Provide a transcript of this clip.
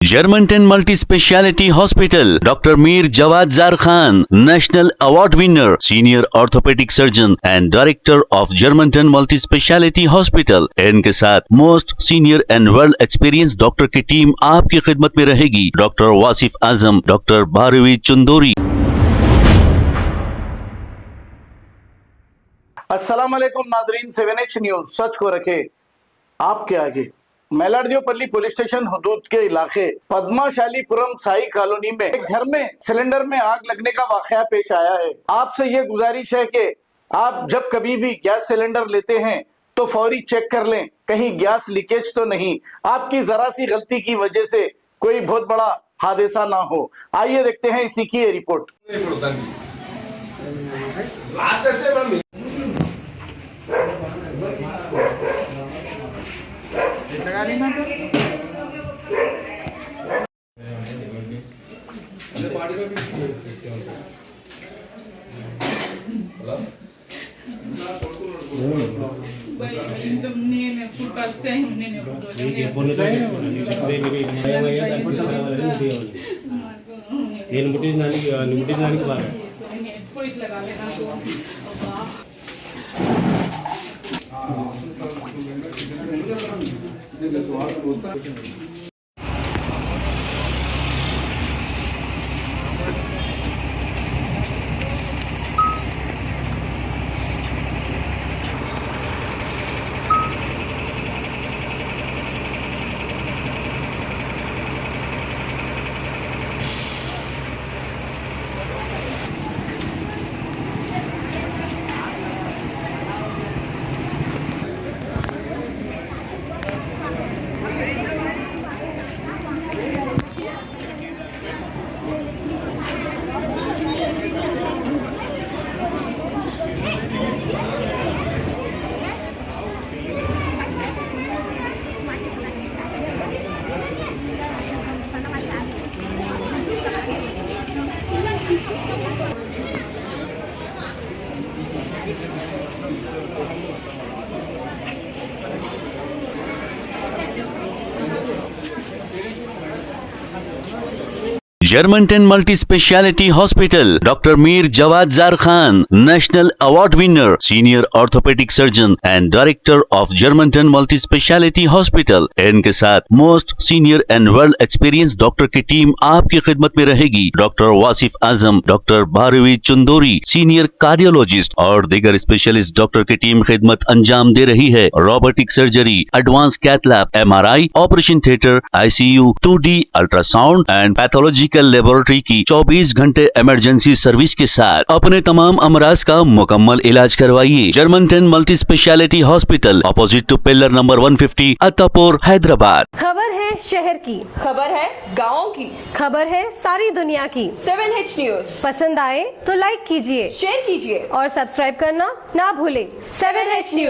Germantown Multi-Speciality Hospital, Dr. Mir Jawad Zar Khan, National Award winner, Senior Orthopedic Surgeon and Director of Germantown Multi-Speciality Hospital। इनके साथ most senior and world experience doctor की team आपकी खिदमत में रहेगी। Doctor Wasif Azam, doctor Bharvi Chandori. अस्सलाम वालेकुम नाजरीन, 7H न्यूज सच को रखे आपके आगे। मेलाडदेवपल्ली पुलिस स्टेशन हदूद के इलाके पद्माशालीपुरम साई कॉलोनी में एक घर में सिलेंडर में आग लगने का वाकया पेश आया है। आपसे ये गुजारिश है कि आप जब कभी भी गैस सिलेंडर लेते हैं तो फौरी चेक कर लें कहीं गैस लीकेज तो नहीं, आपकी जरा सी गलती की वजह से कोई बहुत बड़ा हादसा ना हो। आइए देखते हैं इसी की ये report. Germantown Multi-Speciality Hospital, Dr. Mir Jawad Zar Khan, National Award winner, Senior Orthopedic Surgeon and Director of Germantown Multi-Speciality Hospital। इनके साथ most senior and world experience doctor की टीम आपकी खिदमत में रहेगी। Doctor Wasif Azam, doctor Bharvi Chandori, senior cardiologist और दीगर specialist doctor की टीम खिदमत अंजाम दे रही है। Robotic surgery, advance cath lab, MRI, operation theatre, ICU, 2D ultrasound and pathological laboratory की 24 घंटे इमरजेंसी सर्विस के साथ अपने तमाम अमराज का मुकम्मल इलाज करवाइए। Germanten multi speciality hospital, opposite to pillar number 150, Attapur, Hyderabad. खबर है शहर की, खबर है गाँव की, खबर है सारी दुनिया की। 7H न्यूज पसंद आए तो लाइक कीजिए, शेयर कीजिए और सब्सक्राइब करना ना भूलें। 7H news.